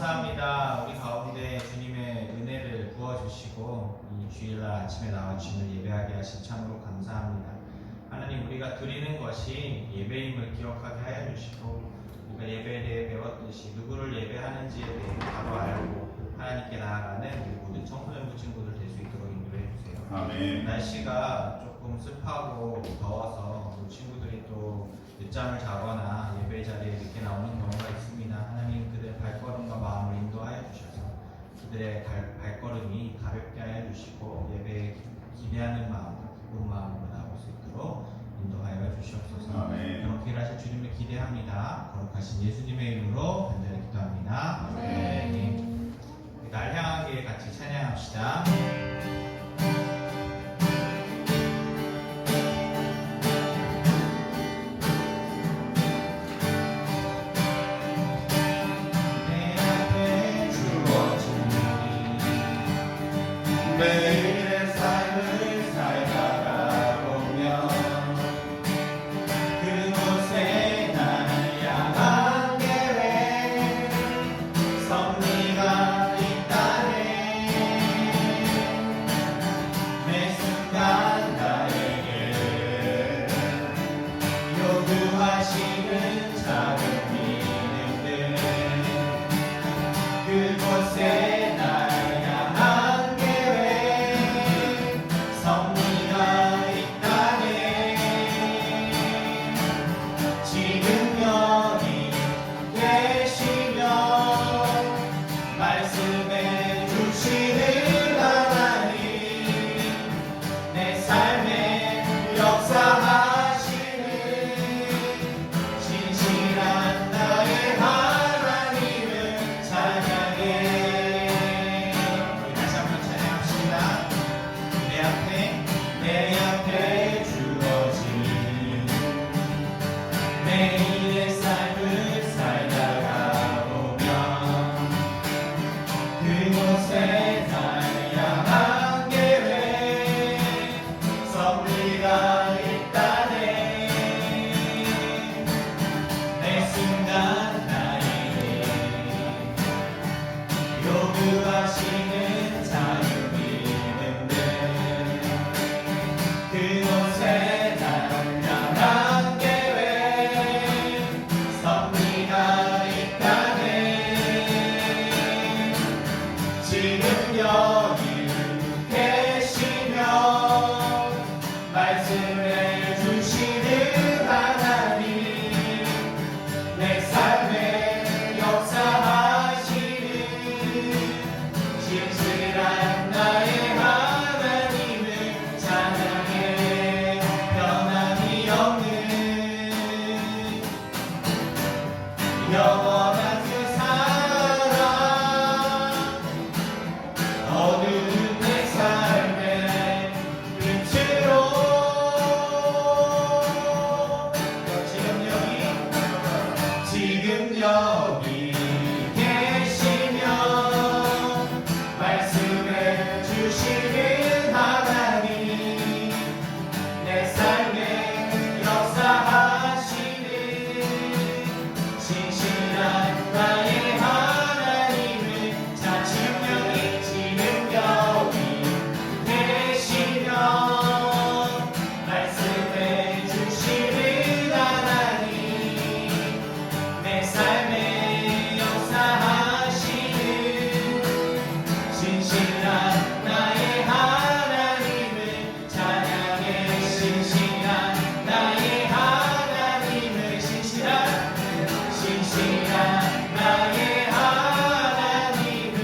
감사합니다. 우리 가운데 주님의 은혜를 부어주시고 이 주일날 아침에 나와 주님을 예배하게 하신 참으로 감사합니다. 하나님, 우리가 드리는 것이 예배임을 기억하게 하여 주시고 우리가 예배에 대해 배웠듯이 누구를 예배하는지에 대해 바로 알고 하나님께 나아가는 우리 모든 청소년부 친구들 될 수 있도록 인도해 주세요. 아멘. 날씨가 조금 습하고 더워서 우리 친구들이 또 늦잠을 자거나 예배 자리에 늦게 나오는 경우가 있습니다. 하나님, 그들의 발걸음과 마음을 인도하여 주셔서 그들의 발걸음이 가볍게 하여 주시고 예배에 기대하는 마음, 기쁜 마음으로 나올 수 있도록 인도하여 주시옵소서. 아멘. 그렇게 일하실 주님을 기대합니다. 거룩하신 예수님의 이름으로 간절히 기도합니다. 아멘. 날 향하게 같이 찬양합시다. 매일의 삶을 살다가 보면 그곳에 나를 향한 계획 섭리가 있다네. 매 순간 나에게 요구하시는 작은 믿음들 그곳에 요구하시는 자유 믿음들 그곳에 나를 향한 계획 섭리가 있다네. 지금 여기 계시며 말씀해 주시는 하나님 내 삶에 역사하시는 진실한 나의 하나님을 찬양해. 변함이 없는 영원한 그 사랑 어두운 내 삶의 빛으로 지금 여기 계시며 말씀해 주시는 하나님 내 삶에 역사하시는 진실한 나의 하나님을 자 지금 여기 계시며 말씀해 주시는 하나님 내 삶에 역사하시는 진실한 나의 하나님을 찬양해. 신실한 나의 하나님을 신실한 나의 하나님을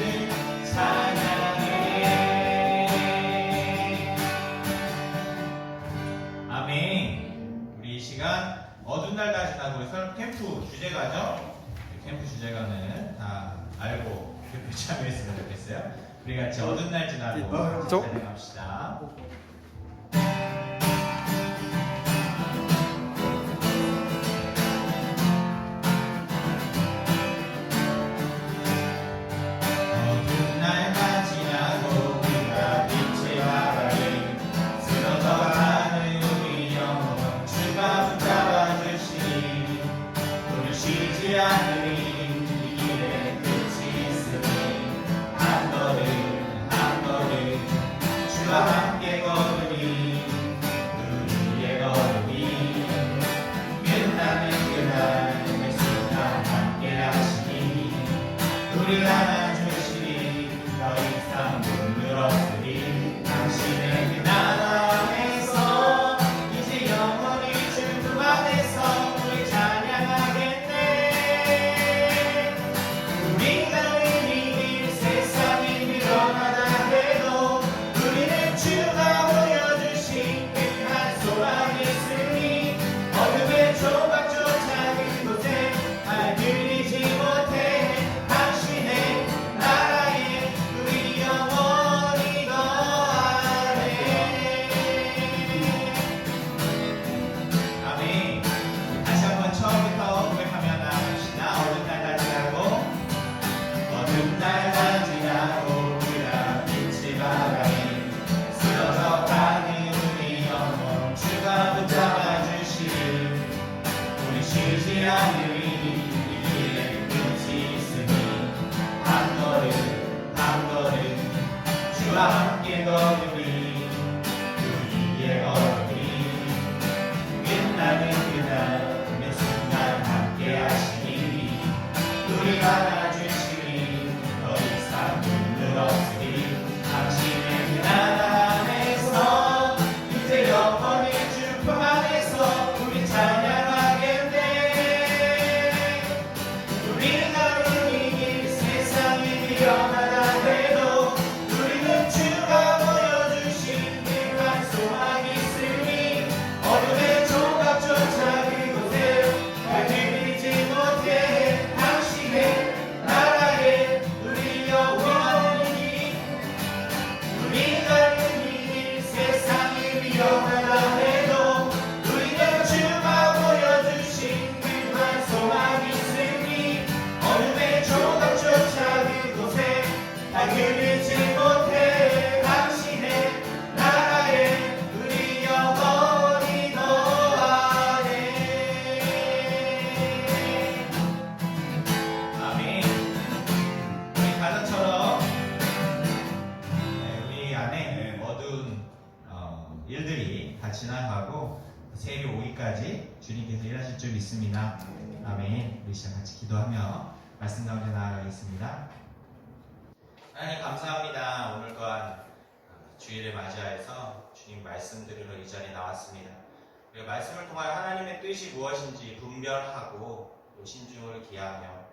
찬양해. 아멘. 우리 이 시간 어두운 날 다 지나고 해서 캠프 주제가죠. 캠프 주제가는 다 알고 캠프 참여했으면 좋겠어요. 우리 같이 어두운 날 지나고 찬양합시다. 어두운 날만 지나고 우리가 빛의 바람에 쓰러져가는 우리 영혼 주가 붙잡아주시니 우리 쉬지 않으니 이 길의 끝이 일들이 다 지나가고 세일 오기까지 주님께서 일하실 줄 믿습니다. 아멘. 우리 시간 같이 기도하며 말씀 가운데 나아가겠습니다. 하나님 감사합니다. 오늘 또한 주일을 맞이하여서 주님 말씀 들으러 이 자리에 나왔습니다. 우리가 말씀을 통하여 하나님의 뜻이 무엇인지 분별하고 또 신중을 기하며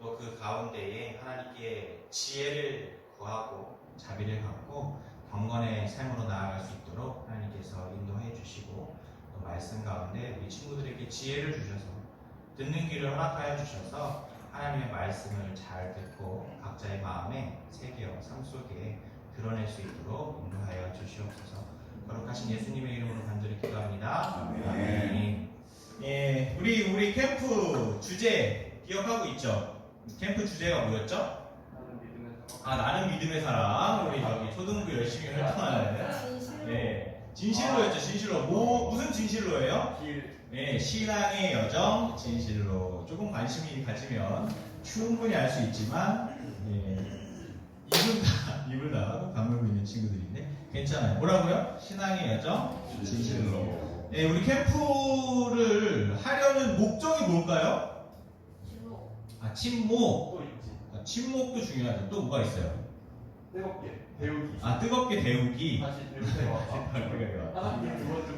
또 그 가운데에 하나님께 지혜를 구하고 자비를 갖고 경건의 삶으로 나아갈 수 있도록 하나님께서 인도해 주시고 또 말씀 가운데 우리 친구들에게 지혜를 주셔서 듣는 귀를 허락하여 주셔서 하나님의 말씀을 잘 듣고 각자의 마음에 새겨 삶 속에 드러낼 수 있도록 인도하여 주시옵소서. 거룩하신 예수님의 이름으로 간절히 기도합니다. 아멘. 예, 우리 캠프 주제 기억하고 있죠? 캠프 주제가 뭐였죠? 나는 믿음의 사람. 우리 저기 초등부 열심히 활동하는. 네, 진실로였죠. 진실로. 무슨 진실로예요? 네, 신앙의 여정 진실로. 조금 관심이 가지면 충분히 알 수 있지만, 입을 다 다물고 있는 친구들인데 괜찮아요. 뭐라고요? 신앙의 여정 진실로. 네, 우리 캠프를 하려는 목적이 뭘까요? 침묵. 침묵도 중요하죠. 또 뭐가 있어요? 뜨겁게 배우기. 뜨겁게 배우기. 다시 배울 때가 하나님 두 번째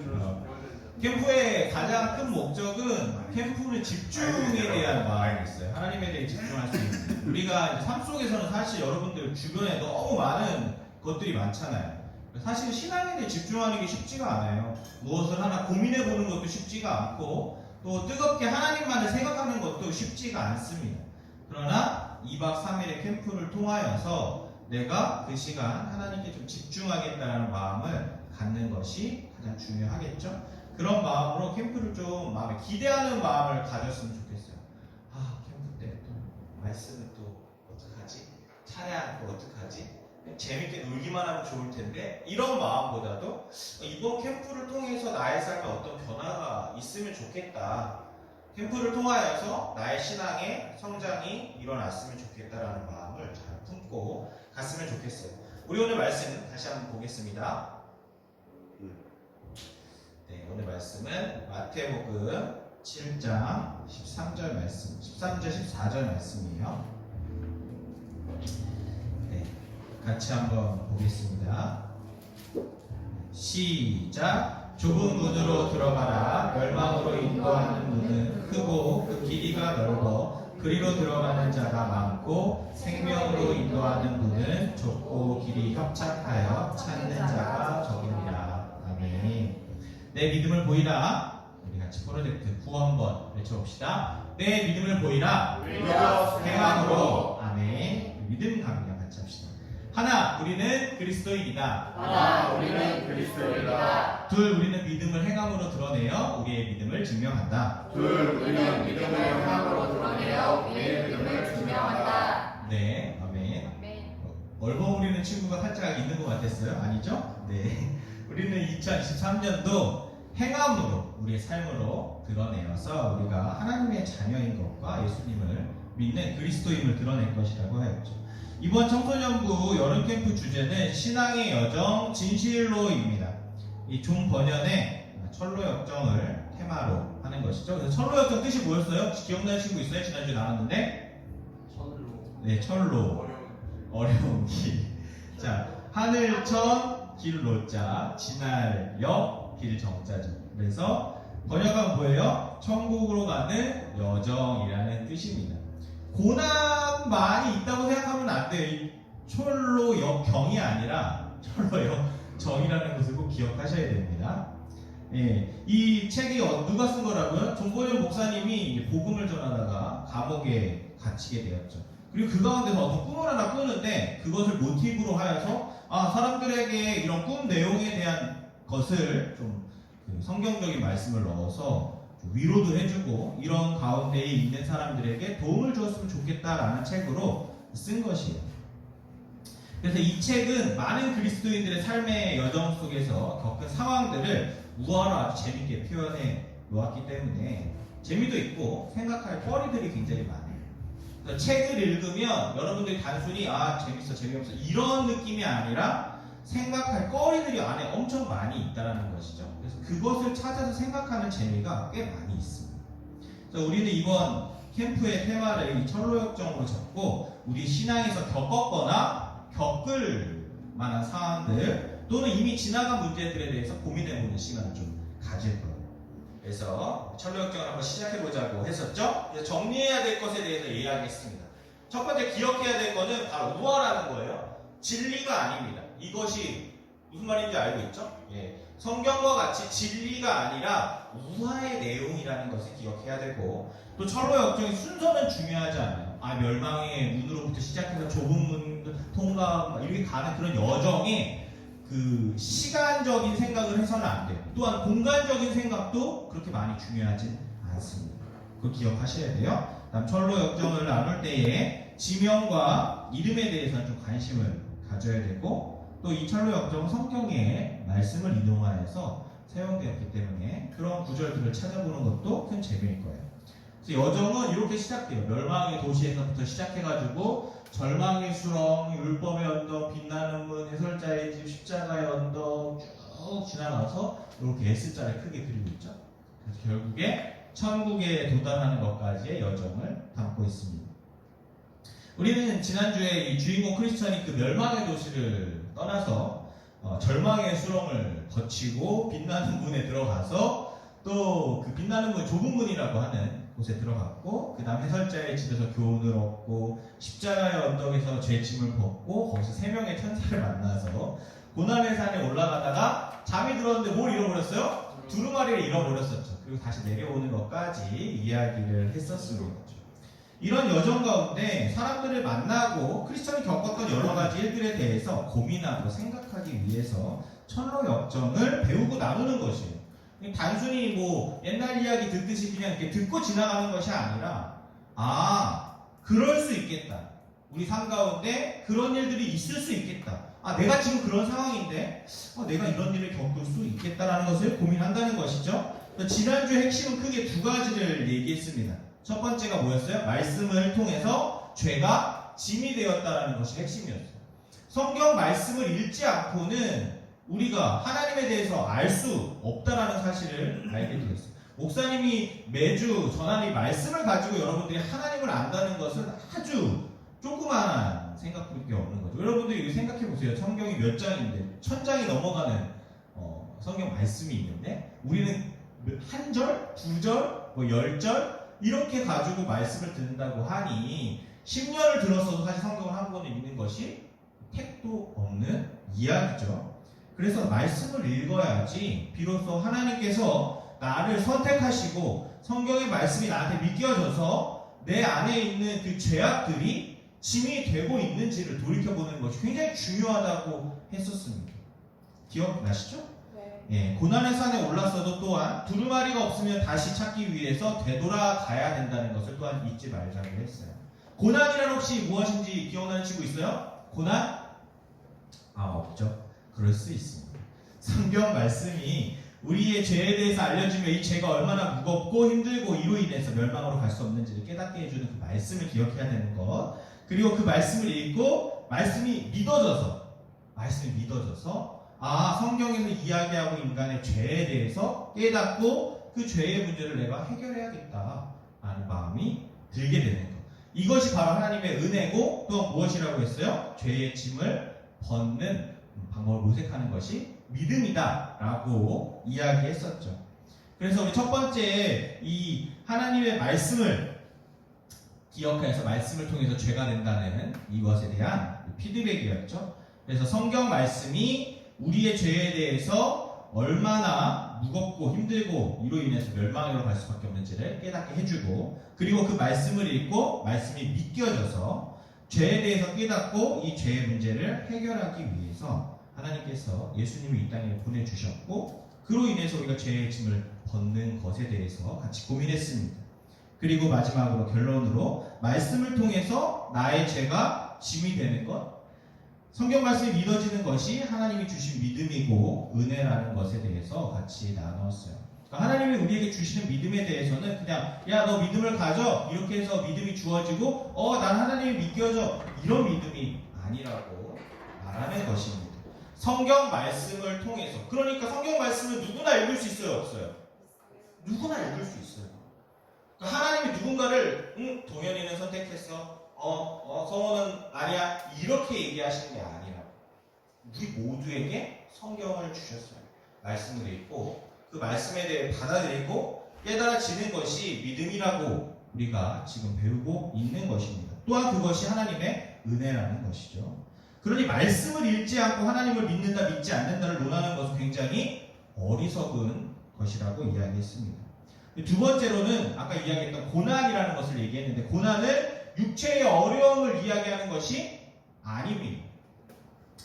캠프의 가장 큰 목적은 캠프는 집중에 대한 마음이 있어요. 하나님에 대해 집중할 수 있는. 우리가 이제 삶 속에서는 사실 여러분들 주변에 너무 많은 것들이 많잖아요. 사실 신앙에 대해 집중하는 게 쉽지가 않아요. 무엇을 하나 고민해 보는 것도 쉽지가 않고 또 뜨겁게 하나님만을 생각하는 것도 쉽지가 않습니다. 그러나 2박 3일의 캠프를 통하여서 내가 그 시간 하나님께 좀 집중하겠다는 마음을 갖는 것이 가장 중요하겠죠. 그런 마음으로 캠프를 좀 마음에 기대하는 마음을 가졌으면 좋겠어요. 캠프 때 또 말씀은 또 어떡하지? 찬양 또 어떡하지? 재밌게 놀기만 하면 좋을 텐데 이런 마음보다도 이번 캠프를 통해서 나의 삶에 어떤 변화가 있으면 좋겠다. 캠프를 통하여서 나의 신앙의 성장이 일어났으면 좋겠다라는 마음을 잘 품고 갔으면 좋겠어요. 우리 오늘 말씀 다시 한번 보겠습니다. 네, 오늘 말씀은 마태복음 7장 13절 말씀, 13절 14절 말씀이에요. 네, 같이 한번 보겠습니다. 시작. 좁은 문으로 들어가라. 멸망으로 인도하는 문은 크고 그 길이가 넓어 그리로 들어가는 자가 많고 생명으로 인도하는 문은 좁고 길이 협착하여 찾는 자가 적입니다. 아멘. 내 믿음을 보이라. 우리 같이 프로젝트 구호 한번 외쳐봅시다. 내 믿음을 보이라. 행함으로. 아멘. 믿음 강력 같이 합시다. 하나, 우리는 그리스도인이다. 둘, 우리는 믿음을 행함으로 드러내어 우리의 믿음을 증명한다. 네, 아멘. 얼버무리는 친구가 살짝 있는 것 같았어요? 아니죠? 네. 우리는 2023년도 행함으로 우리의 삶으로 드러내어서 우리가 하나님의 자녀인 것과 예수님을 믿는 그리스도임을 드러낼 것이라고 하였죠. 이번 청소년부 여름캠프 주제는 신앙의 여정 진실로입니다. 이 종 번연의 철로역정을 테마로 하는 것이죠. 그래서 철로역정 뜻이 뭐였어요? 혹시 기억나는 친구 있어요? 지난주에 나왔는데? 네, 철로. 어려운 길. 자, 하늘천 길로자, 진할역 길정자죠. 그래서 번역하면 뭐예요? 천국으로 가는 여정이라는 뜻입니다. 고난 많이 있다고 생각하면 안 돼요. 철로역경이 아니라 철로역정이라는 것을 꼭 기억하셔야 됩니다. 예, 이 책이 누가 쓴 거라고요? 종본현 목사님이 복음을 전하다가 감옥에 갇히게 되었죠. 그리고 그 가운데서 어떤 꿈을 하나 꾸는데 그것을 모티브로 하여서 사람들에게 이런 꿈 내용에 대한 것을 좀 성경적인 말씀을 넣어서 위로도 해주고 이런 가운데에 있는 사람들에게 도움을 주었으면 좋겠다라는 책으로 쓴 것이에요. 그래서 이 책은 많은 그리스도인들의 삶의 여정 속에서 겪은 상황들을 우화로 아주 재밌게 표현해 놓았기 때문에 재미도 있고 생각할 거리들이 굉장히 많아요. 그래서 책을 읽으면 여러분들이 단순히 재밌어 재미없어 이런 느낌이 아니라 생각할 거리들이 안에 엄청 많이 있다는 것이죠. 그래서 그것을 찾아서 생각하는 재미가 꽤 많이 있습니다. 그래서 우리는 이번 캠프의 테마를 이 철로역정으로 잡고 우리 신앙에서 겪었거나 겪을 만한 상황들 또는 이미 지나간 문제들에 대해서 고민해보는 시간을 좀 가질 거예요. 그래서 철로역정을 한번 시작해보자고 했었죠. 그래서 정리해야 될 것에 대해서 이야기했습니다. 첫 번째 기억해야 될 것은 바로 우화라는 거예요. 진리가 아닙니다. 이것이 무슨 말인지 알고 있죠? 예. 성경과 같이 진리가 아니라 우화의 내용이라는 것을 기억해야 되고, 또 철로 역정의 순서는 중요하지 않아요. 멸망의 문으로부터 시작해서 좁은 문 통과 이렇게 가는 그런 여정에 그 시간적인 생각을 해서는 안 돼요. 또한 공간적인 생각도 그렇게 많이 중요하진 않습니다. 그거 기억하셔야 돼요. 다음 철로 역정을 나눌 때에 지명과 이름에 대해서는 좀 관심을 가져야 되고, 또 이 철로 역정은 성경의 말씀을 인용하여서 사용되었기 때문에 그런 구절들을 찾아보는 것도 큰 재미일 거예요. 그래서 여정은 이렇게 시작돼요. 멸망의 도시에서부터 시작해가지고 절망의 수렁, 율법의 언덕, 빛나는 문, 해설자의 집, 십자가의 언덕 쭉 지나가서 이렇게 S자를 크게 그리고 있죠. 그래서 결국에 천국에 도달하는 것까지의 여정을 담고 있습니다. 우리는 지난주에 이 주인공 크리스천이 그 멸망의 도시를 떠나서 절망의 수렁을 거치고 빛나는 문에 들어가서 또 그 빛나는 문, 좁은 문이라고 하는 곳에 들어갔고, 그 다음 해설자의 집에서 교훈을 얻고, 십자가의 언덕에서 죄 짐을 벗고, 거기서 3명의 천사를 만나서 고난의 산에 올라가다가 잠이 들었는데 뭘 잃어버렸어요? 두루마리를 잃어버렸었죠. 그리고 다시 내려오는 것까지 이야기를 했었습니다. 이런 여정 가운데 사람들을 만나고 크리스천이 겪었던 여러 가지 일들에 대해서 고민하고 생각하기 위해서 철로 역정을 배우고 나누는 것이에요. 단순히 뭐 옛날 이야기 듣듯이 그냥 이렇게 듣고 지나가는 것이 아니라, 그럴 수 있겠다. 우리 삶 가운데 그런 일들이 있을 수 있겠다. 내가 지금 그런 상황인데 내가 이런 일을 겪을 수 있겠다라는 것을 고민한다는 것이죠. 지난주 핵심은 크게 2가지를 얘기했습니다. 첫 번째가 뭐였어요? 말씀을 통해서 죄가 짐이 되었다라는 것이 핵심이었어요. 성경 말씀을 읽지 않고는 우리가 하나님에 대해서 알 수 없다라는 사실을 알게 되었어요. 목사님이 매주 전하는 이 말씀을 가지고 여러분들이 하나님을 안다는 것은 아주 조그마한 생각밖에 없는 거죠. 여러분들이 생각해 보세요. 성경이 몇 장인데 1000장이 넘어가는 성경 말씀이 있는데 우리는 한 절, 2절, 10절 이렇게 가지고 말씀을 듣는다고 하니 10년을 들었어도 사실 성경을 한 권을 읽는 것이 택도 없는 이야기죠. 그래서 말씀을 읽어야지 비로소 하나님께서 나를 선택하시고 성경의 말씀이 나한테 믿겨져서 내 안에 있는 그 죄악들이 짐이 되고 있는지를 돌이켜보는 것이 굉장히 중요하다고 했었습니다. 기억나시죠? 예, 고난의 산에 올랐어도 또한 두루마리가 없으면 다시 찾기 위해서 되돌아가야 된다는 것을 또한 잊지 말자고 했어요. 고난이란 혹시 무엇인지 기억나는 친구 있어요? 고난? 없죠. 그럴 수 있습니다. 성경 말씀이 우리의 죄에 대해서 알려주며 이 죄가 얼마나 무겁고 힘들고 이로 인해서 멸망으로 갈 수 없는지를 깨닫게 해주는 그 말씀을 기억해야 되는 것, 그리고 그 말씀을 읽고 말씀이 믿어져서 성경에서 이야기하고 인간의 죄에 대해서 깨닫고 그 죄의 문제를 내가 해결해야겠다라는 마음이 들게 되는 것, 이것이 바로 하나님의 은혜고 또 무엇이라고 했어요? 죄의 짐을 벗는 방법을 모색하는 것이 믿음이다 라고 이야기했었죠. 그래서 우리 첫 번째 이 하나님의 말씀을 기억해서 말씀을 통해서 죄가 된다는 이것에 대한 피드백이었죠. 그래서 성경 말씀이 우리의 죄에 대해서 얼마나 무겁고 힘들고 이로 인해서 멸망으로 갈 수밖에 없는지를 깨닫게 해주고, 그리고 그 말씀을 읽고 말씀이 믿겨져서 죄에 대해서 깨닫고 이 죄의 문제를 해결하기 위해서 하나님께서 예수님을 이 땅에 보내주셨고, 그로 인해서 우리가 죄의 짐을 벗는 것에 대해서 같이 고민했습니다. 그리고 마지막으로 결론으로 말씀을 통해서 나의 죄가 짐이 되는 것, 성경 말씀이 믿어지는 것이 하나님이 주신 믿음이고 은혜라는 것에 대해서 같이 나눴어요. 그러니까 하나님이 우리에게 주시는 믿음에 대해서는 그냥 야 너 믿음을 가져 이렇게 해서 믿음이 주어지고 난 하나님이 믿겨져 이런 믿음이 아니라고 말하는 것입니다. 성경 말씀을 통해서. 그러니까 성경 말씀은 누구나 읽을 수 있어요, 없어요? 누구나 읽을 수 있어요. 그러니까 하나님이 누군가를 동현이는 선택했어. 성호는 아니야. 이렇게 얘기하시는 게 아니라 우리 모두에게 성경을 주셨어요. 말씀을 읽고 그 말씀에 대해 받아들이고 깨달아지는 것이 믿음이라고 우리가 지금 배우고 있는 것입니다. 또한 그것이 하나님의 은혜라는 것이죠. 그러니 말씀을 읽지 않고 하나님을 믿는다 믿지 않는다를 논하는 것은 굉장히 어리석은 것이라고 이야기했습니다. 두 번째로는 아까 이야기했던 고난이라는 것을 얘기했는데, 고난은 육체의 어려움을 이야기하는 것이 아닙니다.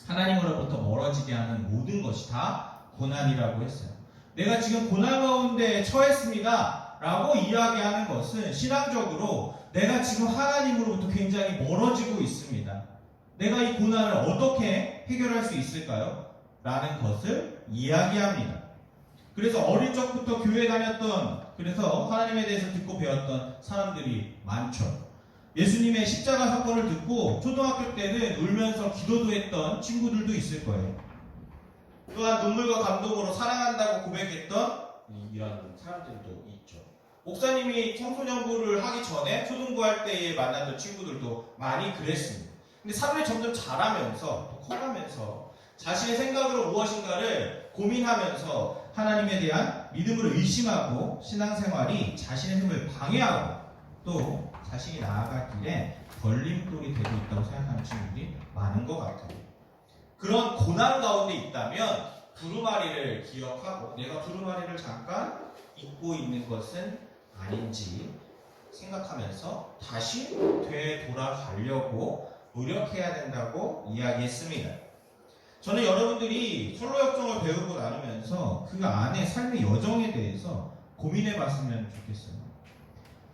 하나님으로부터 멀어지게 하는 모든 것이 다 고난이라고 했어요. 내가 지금 고난 가운데 처했습니다 라고 이야기하는 것은 신앙적으로 내가 지금 하나님으로부터 굉장히 멀어지고 있습니다. 내가 이 고난을 어떻게 해결할 수 있을까요? 라는 것을 이야기합니다. 그래서 어린 적부터 교회 다녔던, 그래서 하나님에 대해서 듣고 배웠던 사람들이 많죠. 예수님의 십자가 사건을 듣고 초등학교 때는 울면서 기도도 했던 친구들도 있을 거예요. 또한 눈물과 감동으로 사랑한다고 고백했던 이런 사람들도 있죠. 목사님이 청소년부를 하기 전에 초등부 할 때에 만났던 친구들도 많이 그랬습니다. 근데 사람이 점점 자라면서 또 커가면서 자신의 생각으로 무엇인가를 고민하면서 하나님에 대한 믿음을 의심하고 신앙생활이 자신의 힘을 방해하고 또 자신이 나아갈 길에 걸림돌이 되고 있다고 생각하는 친구들이 많은 것 같아요. 그런 고난 가운데 있다면 두루마리를 기억하고 내가 두루마리를 잠깐 잊고 있는 것은 아닌지 생각하면서 다시 되돌아가려고 노력해야 된다고 이야기했습니다. 저는 여러분들이 철로역정을 배우고 나누면서 그 안에 삶의 여정에 대해서 고민해 봤으면 좋겠어요.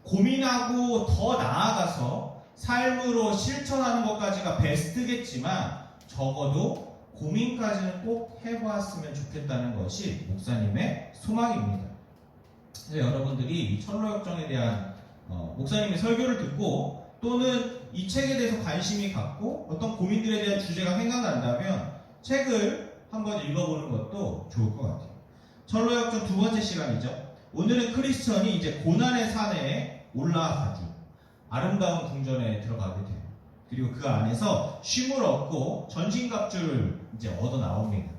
고민하고 더 나아가서 삶으로 실천하는 것까지가 베스트겠지만 적어도 고민까지는 꼭 해보았으면 좋겠다는 것이 목사님의 소망입니다. 그래서 여러분들이 철로역정에 대한 목사님의 설교를 듣고 또는 이 책에 대해서 관심이 갖고 어떤 고민들에 대한 주제가 생각난다면 책을 한번 읽어보는 것도 좋을 것 같아요. 철로역정 두 번째 시간이죠. 오늘은 크리스천이 이제 고난의 산에 올라가죠. 아름다운 궁전에 들어가게 돼요. 그리고 그 안에서 쉼을 얻고 전신갑주를 이제 얻어 나옵니다.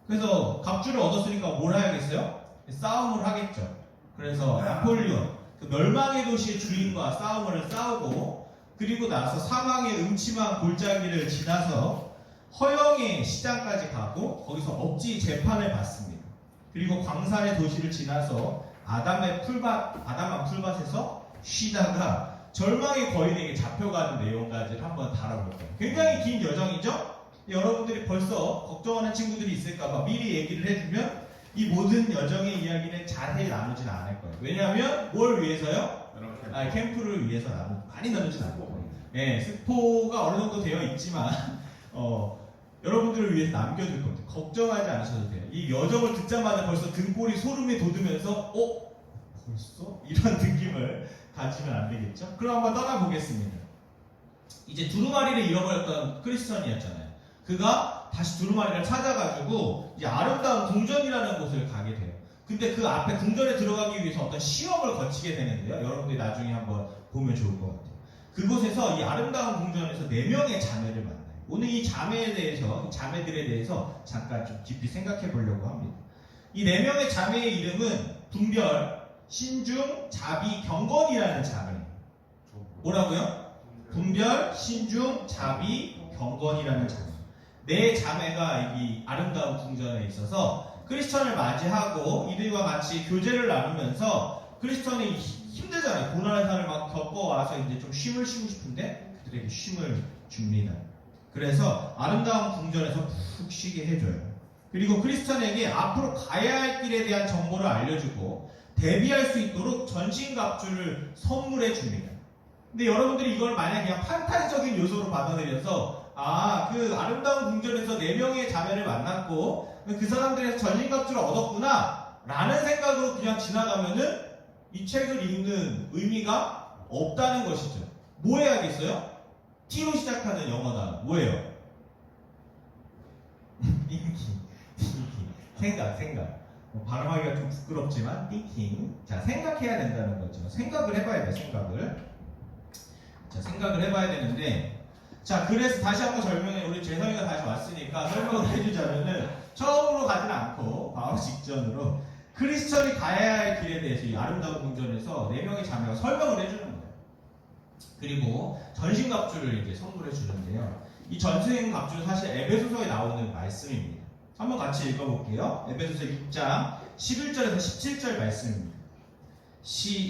그래서 갑주를 얻었으니까 뭘 해야겠어요? 싸움을 하겠죠. 그래서 나폴리온, 그 멸망의 도시의 주인과 싸움을 싸우고 그리고 나서 사망의 음침한 골짜기를 지나서 허영의 시장까지 가고 거기서 억지 재판을 받습니다. 그리고 광산의 도시를 지나서 아담한 풀밭에서 쉬다가 절망의 거인에게 잡혀가는 내용까지를 한번 다뤄볼 거예요. 굉장히 긴 여정이죠? 여러분들이 벌써 걱정하는 친구들이 있을까봐 미리 얘기를 해주면 이 모든 여정의 이야기는 자세히 나누진 않을 거예요. 왜냐하면 뭘 위해서요? 캠프를 위해서 많이 나누진 않을 거예요. 네, 스포가 어느 정도 되어 있지만 여러분들을 위해서 남겨둘 겁니다. 걱정하지 않으셔도 돼요. 이 여정을 듣자마자 벌써 등골이 소름이 돋으면서 벌써? 이런 느낌을 가지면 안 되겠죠? 그럼 한번 떠나보겠습니다. 이제 두루마리를 잃어버렸던 크리스천이었잖아요. 그가 다시 두루마리를 찾아가지고 이제 아름다운 궁전이라는 곳을 가게 돼요. 근데 그 앞에 궁전에 들어가기 위해서 어떤 시험을 거치게 되는데요. 여러분들이 나중에 한번 보면 좋을 것 같아요. 그곳에서 이 아름다운 궁전에서 4명의 자매를 만나요. 오늘 이 자매에 대해서, 이 자매들에 대해서 잠깐 좀 깊이 생각해 보려고 합니다. 이 4명의 자매의 이름은 분별, 신중, 자비, 경건이라는 자매예요. 뭐라고요? 분별, 신중, 자비, 경건이라는 자매. 4자매가 이 아름다운 궁전에 있어서 크리스천을 맞이하고 이들과 같이 교제를 나누면서 크리스천이 힘들잖아요. 고난의 산을 막 겪어와서 이제 좀 쉼을 쉬고 싶은데 그들에게 쉼을 줍니다. 그래서 아름다운 궁전에서 푹 쉬게 해줘요. 그리고 크리스천에게 앞으로 가야 할 길에 대한 정보를 알려주고 대비할 수 있도록 전신갑주를 선물해 줍니다. 근데 여러분들이 이걸 만약 그냥 판타지적인 요소로 받아들여서 그 아름다운 궁전에서 4명의 자매를 만났고 그 사람들에서 전신갑주를 얻었구나 라는 생각으로 그냥 지나가면은 이 책을 읽는 의미가 없다는 것이죠. 뭐 해야겠어요? T로 시작하는 영어 단어 뭐예요? 생각. 발음하기가 좀 부끄럽지만 thinking. 자, 생각해야 된다는 거죠. 생각을 해봐야 돼. 생각을 해봐야 되는데, 자, 그래서 다시 한번 설명해. 우리 재성이가 다시 왔으니까 설명을 해주자면은 처음으로 가지는 않고 바로 직전으로 크리스천이 가야 할 길에 대해서 이 아름다운 궁전에서 4명의 자매가 설명을 해주는 거예요. 그리고 전신갑주를 이제 선물해 주는데요. 이 전신갑주는 사실 에베소서에 나오는 말씀입니다. 한번 같이 읽어볼게요. 에베소서 6장 11절에서 17절 말씀입니다.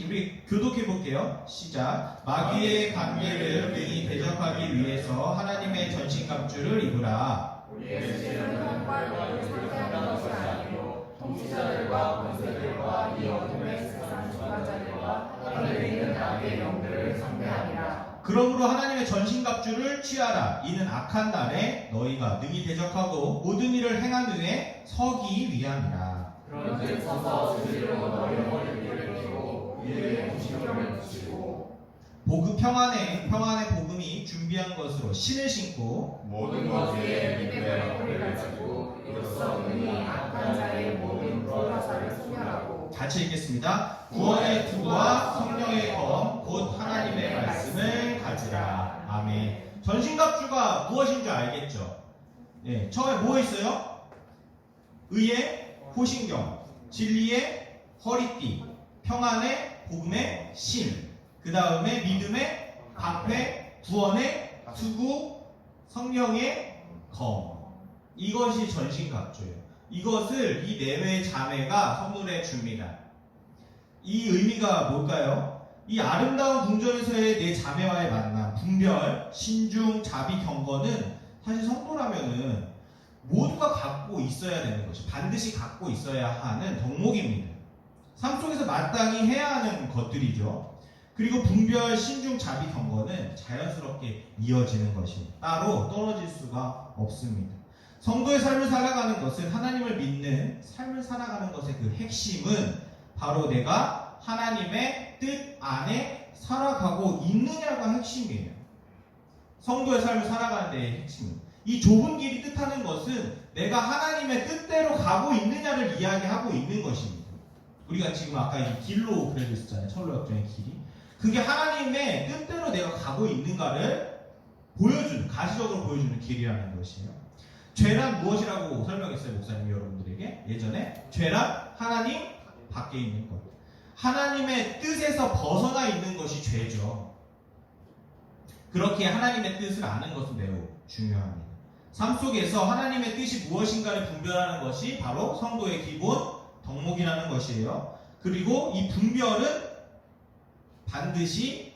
우리 교독해 볼게요. 시작. 마귀의 관계를 능히 대적하기 위해서 하나님의 전신갑주를 입으라. 우리의 수지는 땅과 영을 상대하는 것이 아니요 통치자들과 권세들과 이 어둠의 세상 주관자들과 하늘에 있는 악의 영들을 상대하리라. 그러므로 하나님의 전신갑주를 취하라. 이는 악한 날에 너희가 능히 대적하고 모든 일을 행한 후에 서기 위함이라. 그런즉 서서 스스로 너희 머리를 펴고 위에 무시경을 붙이고 평안의 복음이 준비한 것으로 신을 신고 모든 것 위에 믿음의 허리를 가지고 이로써 능히 악한 자의 모든 불화살을 소멸하고. 같이 읽겠습니다. 구원의 투구와 성령의 검 곧 하나님의 말씀을 가지라. 아멘. 전신갑주가 무엇인 줄 알겠죠? 네, 처음에 뭐 있어요? 의의 호신경, 진리의 허리띠, 평안의 복음의 신, 그 다음에 믿음의 방패, 구원의 투구, 성령의 검. 이것이 전신갑주예요. 이것을 이 4명의 자매가 선물해 줍니다. 이 의미가 뭘까요? 이 아름다운 궁전에서의 4 자매와의 만남, 분별, 신중, 자비, 경건은 사실 성도라면은 모두가 갖고 있어야 되는 것이, 반드시 갖고 있어야 하는 덕목입니다. 삶 속에서 마땅히 해야 하는 것들이죠. 그리고 분별, 신중, 자비, 경건은 자연스럽게 이어지는 것이 따로 떨어질 수가 없습니다. 성도의 삶을 살아가는 것은, 하나님을 믿는 삶을 살아가는 것의 그 핵심은 바로 내가 하나님의 뜻 안에 살아가고 있느냐가 핵심이에요. 성도의 삶을 살아가는 데의 핵심은, 이 좁은 길이 뜻하는 것은 내가 하나님의 뜻대로 가고 있느냐를 이야기하고 있는 것입니다. 우리가 지금 아까 이 길로 그려져 있었잖아요. 철로역정의 길이. 그게 하나님의 뜻대로 내가 가고 있는가를 보여주는, 가시적으로 보여주는 길이라는 것이에요. 죄란 무엇이라고 설명했어요, 목사님이 여러분들에게? 예전에 죄란 하나님 밖에 있는 것, 하나님의 뜻에서 벗어나 있는 것이 죄죠. 그렇게 하나님의 뜻을 아는 것은 매우 중요합니다. 삶 속에서 하나님의 뜻이 무엇인가를 분별하는 것이 바로 성도의 기본 덕목이라는 것이에요. 그리고 이 분별은 반드시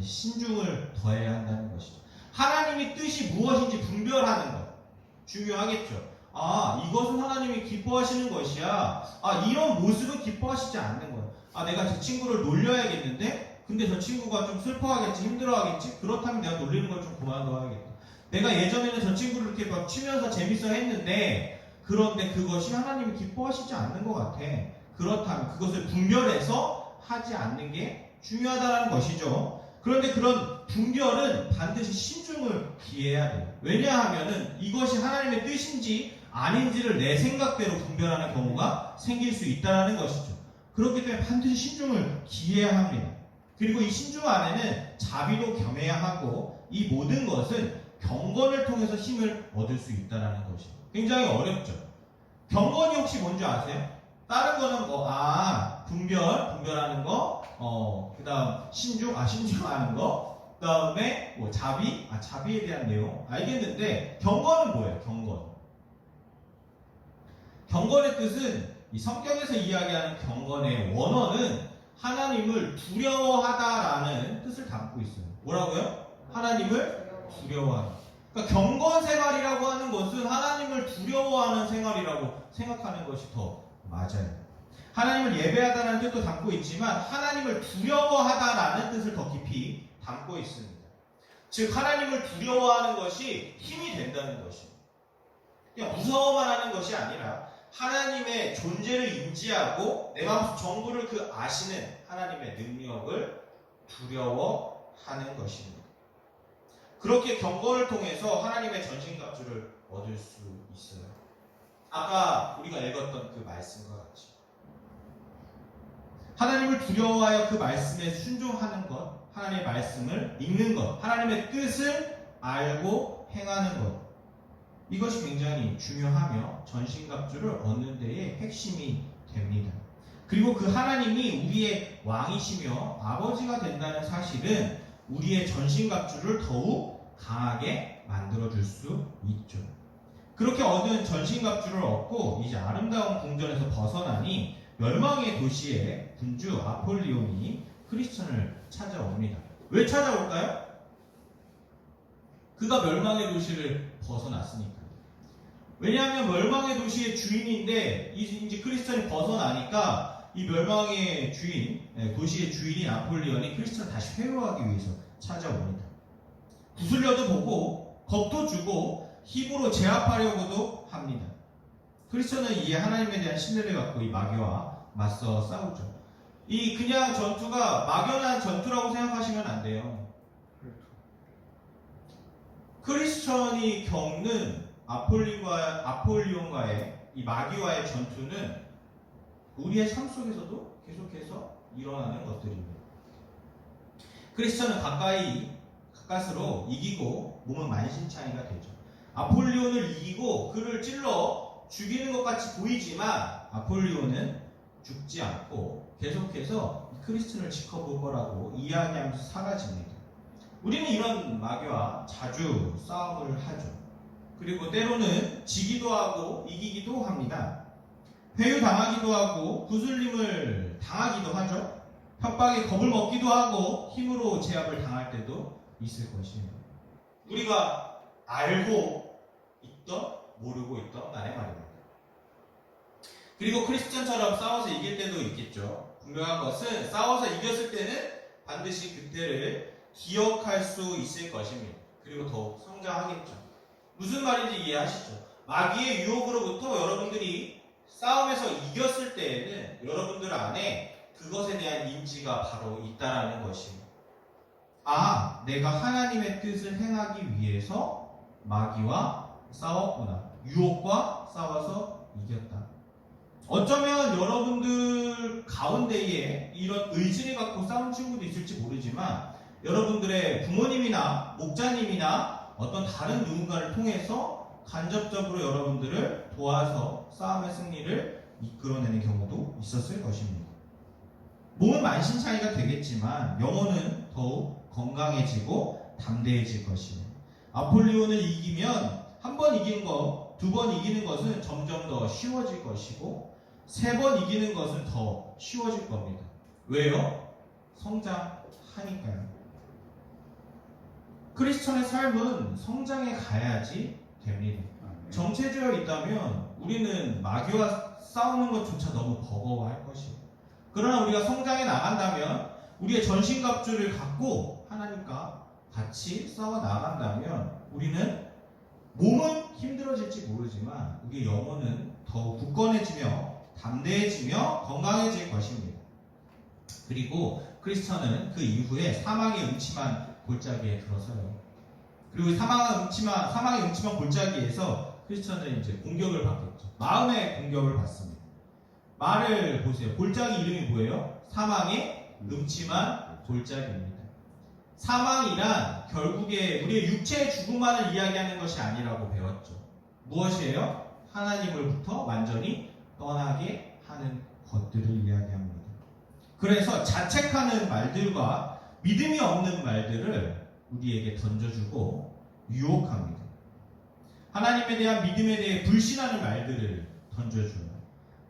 신중을 더해야 한다는 것이죠. 하나님의 뜻이 무엇인지 분별하는 것 중요하겠죠. 아, 이것은 하나님이 기뻐하시는 것이야. 아, 이런 모습은 기뻐하시지 않는 거야. 아, 내가 저 친구를 놀려야겠는데 근데 저 친구가 좀 슬퍼하겠지, 힘들어하겠지. 그렇다면 내가 놀리는 걸 좀 그만둬야겠다. 내가 예전에는 저 친구를 이렇게 막 치면서 재밌어 했는데 그런데 그것이 하나님이 기뻐하시지 않는 것 같아. 그렇다면 그것을 분별해서 하지 않는 게 중요하다는 것이죠. 그런데 그런 분별은 반드시 신중을 기해야 돼요. 왜냐하면은 이것이 하나님의 뜻인지 아닌지를 내 생각대로 분별하는 경우가 생길 수 있다는 것이죠. 그렇기 때문에 반드시 신중을 기해야 합니다. 그리고 이 신중 안에는 자비도 겸해야 하고, 이 모든 것은 경건을 통해서 힘을 얻을 수 있다는 것이에요. 굉장히 어렵죠. 경건이 혹시 뭔지 아세요? 다른 거는 분별하는 거, 그 다음 신중하는 거, 그 다음에 자비에 대한 내용 알겠는데, 경건은 뭐예요? 경건의 뜻은, 이 성경에서 이야기하는 경건의 원어는 하나님을 두려워하다라는 뜻을 담고 있어요. 뭐라고요? 하나님을 두려워하다. 그러니까 경건 생활이라고 하는 것은 하나님을 두려워하는 생활이라고 생각하는 것이 더 맞아요. 하나님을 예배하다라는 뜻도 담고 있지만 하나님을 두려워하다라는 뜻을 더 깊이 담고 있습니다. 즉 하나님을 두려워하는 것이 힘이 된다는 것이에요. 그냥 무서워만 하는 것이 아니라 하나님의 존재를 인지하고 내 마음속 전부를 그 아시는 하나님의 능력을 두려워하는 것입니다. 그렇게 경건을 통해서 하나님의 전신갑주를 얻을 수 있어요. 아까 우리가 읽었던 그 말씀과 같이 하나님을 두려워하여 그 말씀에 순종하는 것, 하나님의 말씀을 읽는 것, 하나님의 뜻을 알고 행하는 것, 이것이 굉장히 중요하며 전신갑주를 얻는 데에 핵심이 됩니다. 그리고 그 하나님이 우리의 왕이시며 아버지가 된다는 사실은 우리의 전신갑주를 더욱 강하게 만들어줄 수 있죠. 그렇게 얻은 전신갑주를 얻고 이제 아름다운 궁전에서 벗어나니 멸망의 도시의 군주 아폴리온이 크리스천을 찾아옵니다. 왜 찾아올까요? 그가 멸망의 도시를 벗어났으니까. 왜냐하면 멸망의 도시의 주인인데 이제 크리스천이 벗어나니까 이 멸망의 주인, 도시의 주인인 아폴리온이 크리스천을 다시 회유하기 위해서 찾아옵니다. 구슬려도 보고 겁도 주고 힘으로 제압하려고도 합니다. 크리스천은 이에 하나님에 대한 신뢰를 갖고 이 마귀와 맞서 싸우죠. 이 그냥 전투가 막연한 전투라고 생각하시면 안 돼요. 크리스천이 겪는 아폴리온과의 이 마귀와의 전투는 우리의 삶 속에서도 계속해서 일어나는 것들입니다. 크리스천은 가까스로 이기고 몸은 만신창이가 되죠. 아폴리온을 이기고 그를 찔러 죽이는 것 같이 보이지만 아폴리온은 죽지 않고 계속해서 크리스천을 지켜볼 거라고 이야기하면서 사라집니다. 우리는 이런 마귀와 자주 싸움을 하죠. 그리고 때로는 지기도 하고 이기기도 합니다. 회유당하기도 하고 구슬림을 당하기도 하죠. 협박에 겁을 먹기도 하고 힘으로 제압을 당할 때도 있을 것이에요. 우리가 알고 있던 모르고 있던 날의 말입니다. 그리고 크리스천처럼 싸워서 이길 때도 있겠죠. 분명한 것은 싸워서 이겼을 때는 반드시 그때를 기억할 수 있을 것입니다. 그리고 더욱 성장하겠죠. 무슨 말인지 이해하시죠? 마귀의 유혹으로부터 여러분들이 싸움에서 이겼을 때에는 여러분들 안에 그것에 대한 인지가 바로 있다라는 것입니다. 아, 내가 하나님의 뜻을 행하기 위해서 마귀와 싸웠구나. 유혹과 싸워서 이겼다. 어쩌면 여러분들 가운데에 이런 의지를 갖고 싸운 친구도 있을지 모르지만 여러분들의 부모님이나 목자님이나 어떤 다른 누군가를 통해서 간접적으로 여러분들을 도와서 싸움의 승리를 이끌어내는 경우도 있었을 것입니다. 몸은 만신창이가 되겠지만 영혼은 더욱 건강해지고 담대해질 것이에요. 아폴리온을 이기면 한 번 이기는 것, 두 번 이기는 것은 점점 더 쉬워질 것이고 세 번 이기는 것은 더 쉬워질 겁니다. 왜요? 성장하니까요. 크리스천의 삶은 성장해 가야지 됩니다. 정체되어 있다면 우리는 마귀와 싸우는 것조차 너무 버거워할 것이에요. 그러나 우리가 성장해 나간다면 우리의 전신갑주를 갖고 하나님과 같이 싸워 나간다면 우리는 몸은 힘들어질지 모르지만 우리의 영혼은 더욱 굳건해지며 담대해지며 건강해질 것입니다. 그리고 크리스천은 그 이후에 사망의 음침한 골짜기에 들어서요. 그리고 사망의 음침한 골짜기에서 크리스천은 이제 공격을 받겠죠. 마음의 공격을 받습니다. 말을 보세요. 골짜기 이름이 뭐예요? 사망의 음침한 골짜기입니다. 사망이란 결국에 우리의 육체의 죽음만을 이야기하는 것이 아니라고 배웠죠. 무엇이에요? 하나님으로부터 완전히 떠나게 하는 것들을 이야기합니다. 그래서 자책하는 말들과 믿음이 없는 말들을 우리에게 던져주고 유혹합니다. 하나님에 대한 믿음에 대해 불신하는 말들을 던져줘요.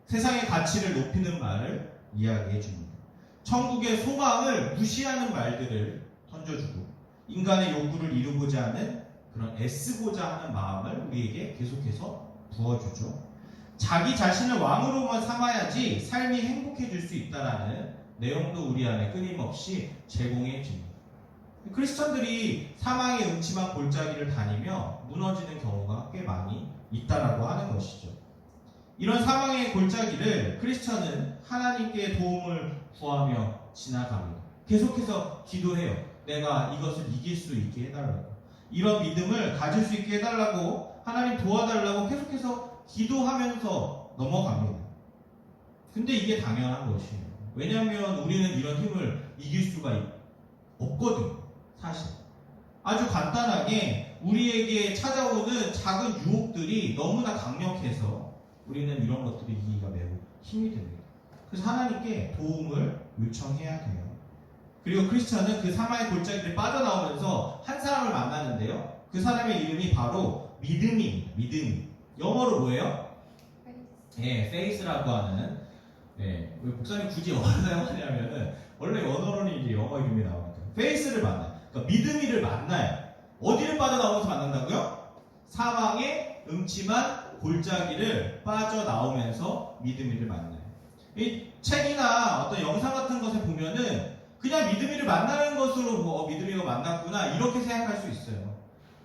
세상의 가치를 높이는 말을 이야기해줍니다. 천국의 소망을 무시하는 말들을 던져주고 인간의 요구를 이루고자 하는 그런 애쓰고자 하는 마음을 우리에게 계속해서 부어주죠. 자기 자신을 왕으로만 삼아야지 삶이 행복해질 수 있다는 내용도 우리 안에 끊임없이 제공해줍니다. 크리스천들이 사망의 음침한 골짜기를 다니며 무너지는 경우가 꽤 많이 있다라고 하는 것이죠. 이런 사망의 골짜기를 크리스천은 하나님께 도움을 구하며 지나갑니다. 계속해서 기도해요. 내가 이것을 이길 수 있게 해달라고. 이런 믿음을 가질 수 있게 해달라고 하나님 도와달라고 계속해서 기도하면서 넘어갑니다. 근데 이게 당연한 것이에요. 왜냐하면 우리는 이런 힘을 이길 수가 없거든, 사실. 아주 간단하게 우리에게 찾아오는 작은 유혹들이 너무나 강력해서 우리는 이런 것들을 이기기가 매우 힘이 됩니다. 그래서 하나님께 도움을 요청해야 돼요. 그리고 크리스천은 그 사망의 골짜기를 빠져나오면서 한 사람을 만나는데요. 그 사람의 이름이 바로 믿음입니다. 믿음이. 영어로 뭐예요? 예, faith라고 하는. 예, 왜 목사님 굳이 영어를 사용하냐면은 원래 원어로는 이제 영어 이름이 나오니까 faith를 만나요. 그러니까 믿음이를 만나요. 어디를 빠져나오면서 만난다고요? 사망의 음침한 골짜기를 빠져나오면서 믿음이를 만나요. 이 책이나 어떤 영상 같은 것에 보면은 그냥 믿음이를 만나는 것으로 믿음이가 만났구나 이렇게 생각할 수 있어요.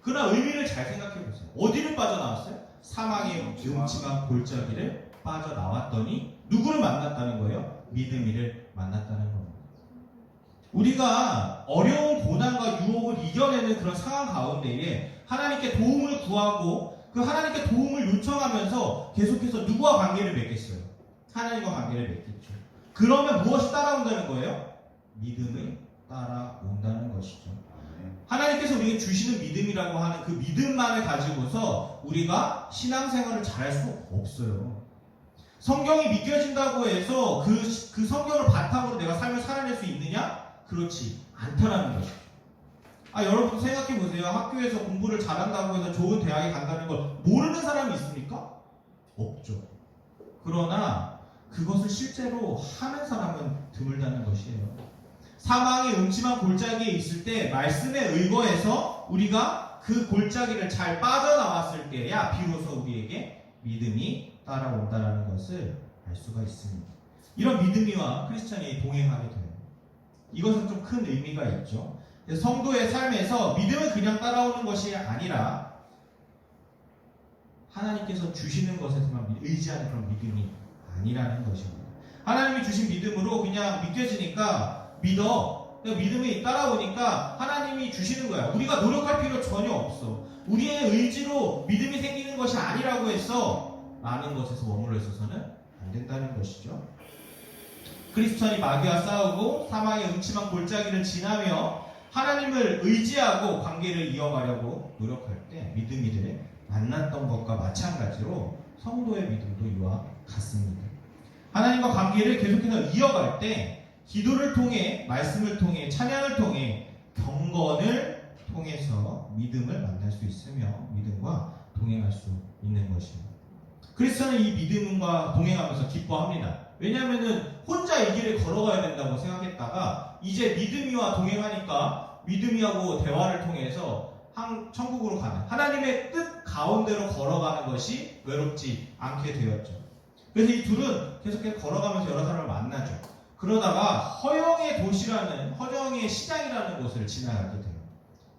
그러나 의미를 잘 생각해 보세요. 어디를 빠져나왔어요? 사망의 음침한 골짜기를 빠져나왔더니 누구를 만났다는 거예요? 믿음이를 만났다는 겁니다. 우리가 어려운 고난과 유혹을 이겨내는 그런 상황 가운데에 하나님께 도움을 구하고 그 하나님께 도움을 요청하면서 계속해서 누구와 관계를 맺겠어요? 하나님과 관계를 맺겠죠. 그러면 무엇이 따라온다는 거예요? 믿음이 따라온다는 것이죠. 하나님께서 우리에게 주시는 믿음이라고 하는 그 믿음만을 가지고서 우리가 신앙생활을 잘할 수 없어요. 성경이 믿겨진다고 해서 그 성경을 바탕으로 내가 삶을 살아낼 수 있느냐? 그렇지 않다라는 것이죠. 여러분 생각해 보세요. 학교에서 공부를 잘한다고 해서 좋은 대학에 간다는 걸 모르는 사람이 있습니까? 없죠. 그러나 그것을 실제로 하는 사람은 드물다는 것이에요. 사망의 음침한 골짜기에 있을 때 말씀에 의거해서 우리가 그 골짜기를 잘 빠져나왔을 때야 비로소 우리에게 믿음이 따라온다는 것을 알 수가 있습니다. 이런 믿음이와 크리스찬이 동행하게 돼요. 이것은 좀 큰 의미가 있죠. 성도의 삶에서 믿음은 그냥 따라오는 것이 아니라 하나님께서 주시는 것에서만 의지하는 그런 믿음이 아니라는 것입니다. 하나님이 주신 믿음으로 그냥 믿겨지니까 믿어. 믿음이 따라오니까 하나님이 주시는 거야. 우리가 노력할 필요 전혀 없어. 우리의 의지로 믿음이 생기는 것이 아니라고 해서 많은 것에서 머물러 있어서는 안 된다는 것이죠. 크리스천이 마귀와 싸우고 사망의 음침한 골짜기를 지나며 하나님을 의지하고 관계를 이어가려고 노력할 때 믿음이를 만났던 것과 마찬가지로 성도의 믿음도 이와 같습니다. 하나님과 관계를 계속해서 이어갈 때 기도를 통해, 말씀을 통해, 찬양을 통해, 경건을 통해서 믿음을 만날 수 있으며 믿음과 동행할 수 있는 것입니다. 크리스천은 이 믿음과 동행하면서 기뻐합니다. 왜냐하면 혼자 이 길을 걸어가야 된다고 생각했다가 이제 믿음이와 동행하니까 믿음이하고 대화를 통해서 천국으로 가는 하나님의 뜻 가운데로 걸어가는 것이 외롭지 않게 되었죠. 그래서 이 둘은 계속해서 걸어가면서 여러 사람을 만나죠. 그러다가 허영의 도시라는 허영의 시장이라는 곳을 지나가게 돼요.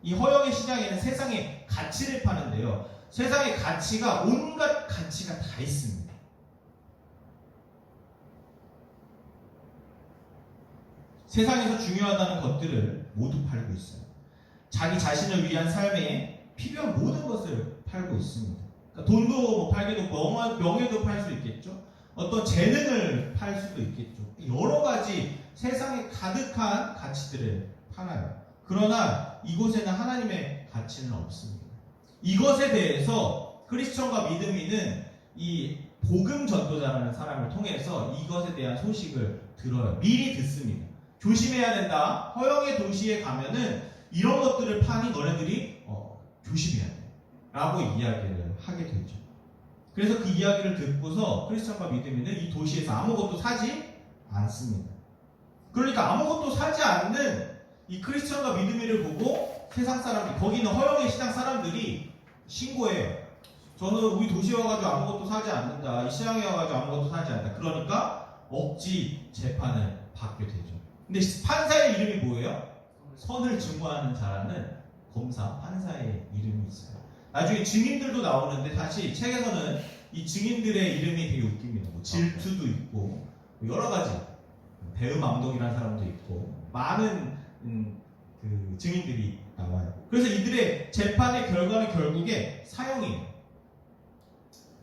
이 허영의 시장에는 세상의 가치를 파는데요. 세상의 가치가 온갖 가치가 다 있습니다. 세상에서 중요하다는 것들을 모두 팔고 있어요. 자기 자신을 위한 삶에 필요한 모든 것을 팔고 있습니다. 그러니까 돈도 팔게도 명예도 팔 수 있겠죠. 어떤 재능을 팔 수도 있겠죠. 여러 가지 세상에 가득한 가치들을 팔아요. 그러나 이곳에는 하나님의 가치는 없습니다. 이것에 대해서 크리스천과 믿음이는 이 복음 전도자라는 사람을 통해서 이것에 대한 소식을 들어요. 미리 듣습니다. 조심해야 된다. 허영의 도시에 가면은 이런 것들을 파니 너네들이 조심해야 돼. 라고 이야기를 하게 되죠. 그래서 그 이야기를 듣고서 크리스천과 믿음이는 이 도시에서 아무것도 사지 않습니다. 그러니까 아무것도 사지 않는 이 크리스천과 믿음이를 보고 세상 사람들, 거기 있는 허영의 시장 사람들이 신고해요. 저는 우리 도시에 와가지고 아무것도 사지 않는다. 이 시장에 와가지고 아무것도 사지 않는다. 그러니까 억지 재판을 받게 되죠. 근데 판사의 이름이 뭐예요? 선을 증오하는 자라는 검사, 판사의 이름이 있어요. 나중에 증인들도 나오는데 사실 책에서는 이 증인들의 이름이 되게 웃깁니다. 뭐 질투도 있고 여러 가지 배음암동이라는 사람도 있고 많은 그 증인들이 나와요. 그래서 이들의 재판의 결과는 결국에 사형이에요.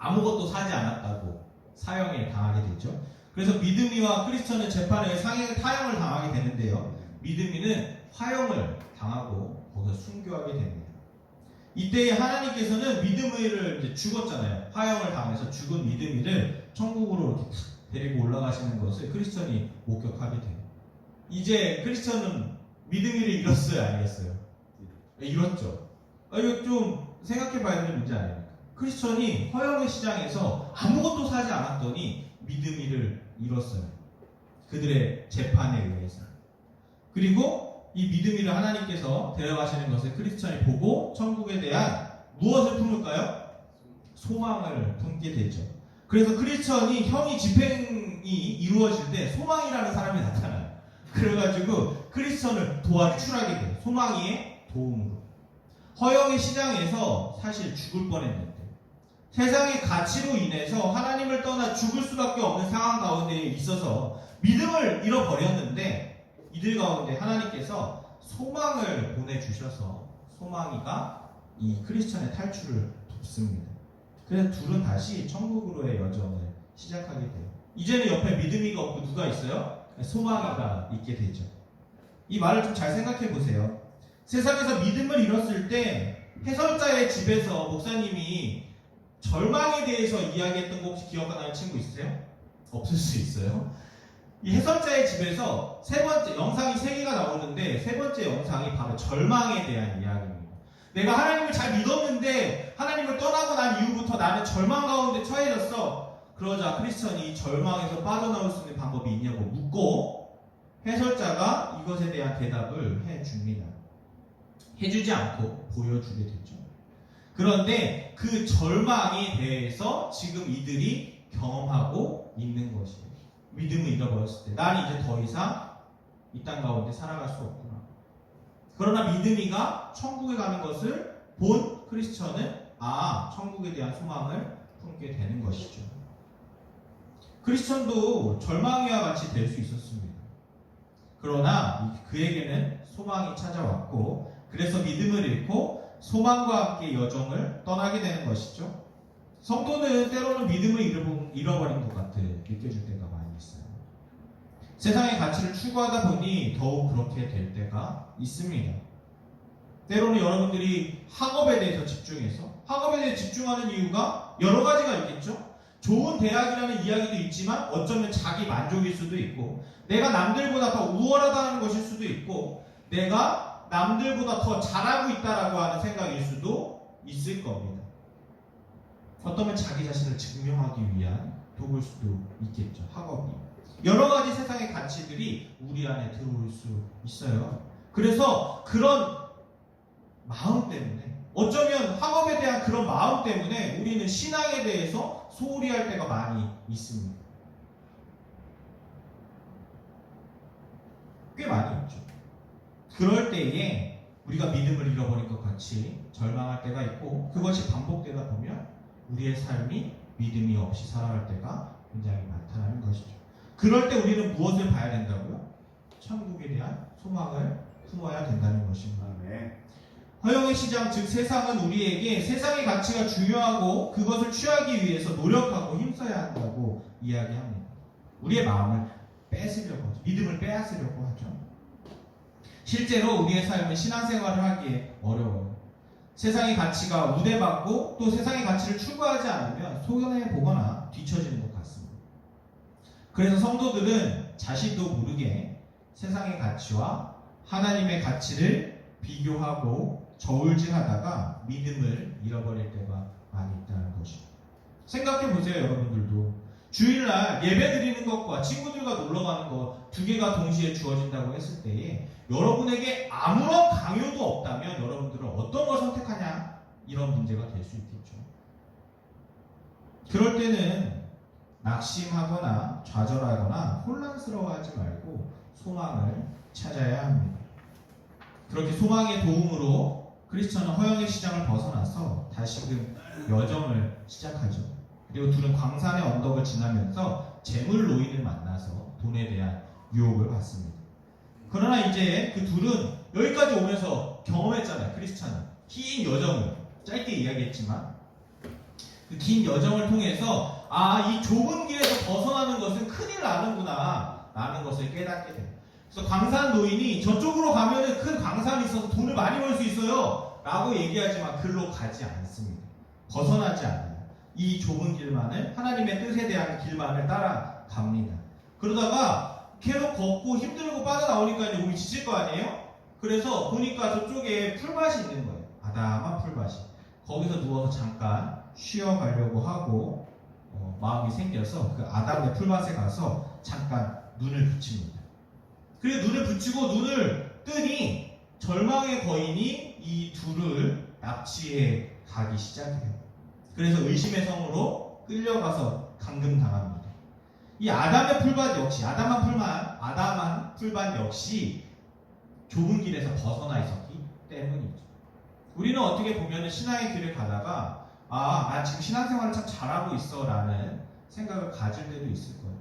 아무것도 사지 않았다고 사형에 당하게 되죠. 그래서 믿음이와 크리스천은 재판에 타형을 당하게 되는데요. 믿음이는 화형을 당하고 거기서 순교하게 됩니다. 이때 하나님께서는 믿음이를 이제 죽었잖아요. 화형을 당해서 죽은 믿음이를 천국으로 이렇게 데리고 올라가시는 것을 크리스천이 목격하게 돼요. 이제 크리스천은 믿음이를 잃었어요, 안 잃었어요? 잃었죠. 이거 좀 생각해봐야 되는 문제 아닙니까? 크리스천이 허영의 시장에서 아무것도 사지 않았더니 믿음이를 잃었어요. 그들의 재판에 의해서. 그리고 이 믿음이를 하나님께서 데려가시는 것을 크리스천이 보고 천국에 대한 무엇을 품을까요? 소망을 품게 되죠. 그래서 크리스천이 형이 집행이 이루어질 때 소망이라는 사람이 나타나요. 그래가지고 크리스천을 도와주라게 돼요. 소망이의 도움으로. 허영의 시장에서 사실 죽을 뻔했는데 세상의 가치로 인해서 하나님을 떠나 죽을 수밖에 없는 상황 가운데 있어서 믿음을 잃어버렸는데 이들 가운데 하나님께서 소망을 보내주셔서 소망이가 이 크리스천의 탈출을 돕습니다. 그래서 둘은 다시 천국으로의 여정을 시작하게 돼요. 이제는 옆에 믿음이가 없고 누가 있어요? 소망이가 있게 되죠. 이 말을 좀 잘 생각해 보세요. 세상에서 믿음을 잃었을 때 해설자의 집에서 목사님이 절망에 대해서 이야기했던 거 혹시 기억나는 친구 있으세요? 없을 수 있어요. 이 해설자의 집에서 세 번째 영상이 3개가 나오는데 세 번째 영상이 바로 절망에 대한 이야기입니다. 내가 하나님을 잘 믿었는데 하나님을 떠나고 난 이후부터 나는 절망 가운데 처해졌어. 그러자 크리스천이 절망에서 빠져나올 수 있는 방법이 있냐고 묻고 해설자가 이것에 대한 대답을 해줍니다. 해주지 않고 보여주게 되죠. 그런데 그 절망에 대해서 지금 이들이 경험하고 있는 것이에요. 믿음을 잃어버렸을 때 난 이제 더 이상 이 땅 가운데 살아갈 수 없구나. 그러나 믿음이가 천국에 가는 것을 본 크리스천은 천국에 대한 소망을 품게 되는 것이죠. 크리스천도 절망이와 같이 될 수 있었습니다. 그러나 그에게는 소망이 찾아왔고 그래서 믿음을 잃고 소망과 함께 여정을 떠나게 되는 것이죠. 성도는 때로는 믿음을 잃어버린 것 같아 느껴질 때가 많이 있어요. 세상의 가치를 추구하다 보니 더욱 그렇게 될 때가 있습니다. 때로는 여러분들이 학업에 대해서 집중해서 학업에 대해 집중하는 이유가 여러 가지가 있겠죠. 좋은 대학이라는 이야기도 있지만 어쩌면 자기 만족일 수도 있고 내가 남들보다 더 우월하다는 것일 수도 있고 내가 남들보다 더 잘하고 있다라고 하는 생각일 수도 있을 겁니다. 어쩌면 자기 자신을 증명하기 위한 도구일 수도 있겠죠. 학업이. 여러 가지 세상의 가치들이 우리 안에 들어올 수 있어요. 그래서 그런 마음 때문에 어쩌면 학업에 대한 그런 마음 때문에 우리는 신앙에 대해서 소홀히 할 때가 많이 있습니다. 꽤 많이 있죠. 그럴 때에 우리가 믿음을 잃어버린 것 같이 절망할 때가 있고 그것이 반복되다 보면 우리의 삶이 믿음이 없이 살아갈 때가 굉장히 많다는 것이죠. 그럴 때 우리는 무엇을 봐야 된다고요? 천국에 대한 소망을 품어야 된다는 것입니다. 허영의 시장 즉 세상은 우리에게 세상의 가치가 중요하고 그것을 취하기 위해서 노력하고 힘써야 한다고 이야기합니다. 우리의 마음을 뺏으려고 하죠. 믿음을 빼앗으려고 하죠. 실제로 우리의 삶은 신앙생활을 하기에 어려워요. 세상의 가치가 우대받고 또 세상의 가치를 추구하지 않으면 손해보거나 뒤처지는 것 같습니다. 그래서 성도들은 자신도 모르게 세상의 가치와 하나님의 가치를 비교하고 저울질하다가 믿음을 잃어버릴 때가 많이 있다는 것이죠. 생각해보세요. 여러분들도 주일날 예배 드리는 것과 친구들과 놀러가는 것 두 개가 동시에 주어진다고 했을 때에 여러분에게 아무런 강요도 없다면 여러분들은 어떤 걸 선택하냐? 이런 문제가 될 수 있겠죠. 그럴 때는 낙심하거나 좌절하거나 혼란스러워하지 말고 소망을 찾아야 합니다. 그렇게 소망의 도움으로 크리스천은 허영의 시장을 벗어나서 다시금 여정을 시작하죠. 그리고 둘은 광산의 언덕을 지나면서 재물 노인을 만나서 돈에 대한 유혹을 받습니다. 그러나 이제 그 둘은 여기까지 오면서 경험했잖아요. 크리스천은 긴 여정을 짧게 이야기했지만 그 긴 여정을 통해서 이 좁은 길에서 벗어나는 것은 큰일 나는구나 라는 것을 깨닫게 돼요. 그래서 광산 노인이 저쪽으로 가면은 큰 광산이 있어서 돈을 많이 벌 수 있어요 라고 얘기하지만 글로 가지 않습니다. 벗어나지 않아요. 이 좁은 길만을, 하나님의 뜻에 대한 길만을 따라갑니다. 그러다가 계속 걷고 힘들고 빠져나오니까 이제 몸이 지칠 거 아니에요? 그래서 보니까 저쪽에 풀밭이 있는 거예요. 아담한 풀밭이. 거기서 누워서 잠깐 쉬어가려고 하고 마음이 생겨서 그 아담의 풀밭에 가서 잠깐 눈을 붙입니다. 그리고 눈을 붙이고 눈을 뜨니 절망의 거인이 이 둘을 납치해 가기 시작해요. 그래서 의심의 성으로 끌려가서 감금당합니다. 이 아담의 풀밭 역시 아담한 풀밭 역시 좁은 길에서 벗어나 있었기 때문이죠. 우리는 어떻게 보면 신앙의 길을 가다가 나 지금 신앙생활을 참 잘하고 있어 라는 생각을 가질 때도 있을 거예요.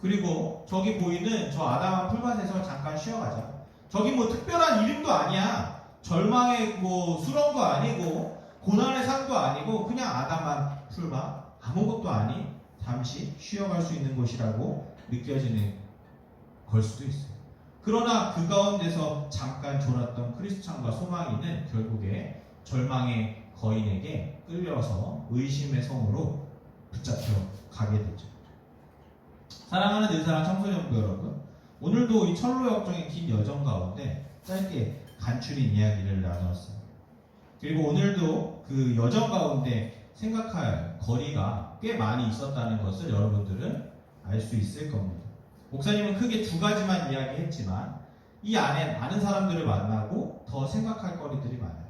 그리고 저기 보이는 저 아담한 풀밭에서 잠깐 쉬어가자. 저기 뭐 특별한 이름도 아니야. 절망의 뭐 수렁도 아니고 고난의 산도 아니고 그냥 아담한 풀밭, 아무것도 아닌 잠시 쉬어갈 수 있는 곳이라고 느껴지는 걸 수도 있어요. 그러나 그 가운데서 잠깐 졸았던 크리스찬과 소망이는 결국에 절망의 거인에게 끌려서 의심의 성으로 붙잡혀 가게 되죠. 사랑하는 늘사랑 청소년부 여러분, 오늘도 이 철로 역정의 긴 여정 가운데 짧게 간추린 이야기를 나누었어요. 그리고 오늘도 그 여정 가운데 생각할 거리가 꽤 많이 있었다는 것을 여러분들은 알 수 있을 겁니다. 목사님은 크게 두 가지만 이야기했지만 이 안에 많은 사람들을 만나고 더 생각할 거리들이 많아요.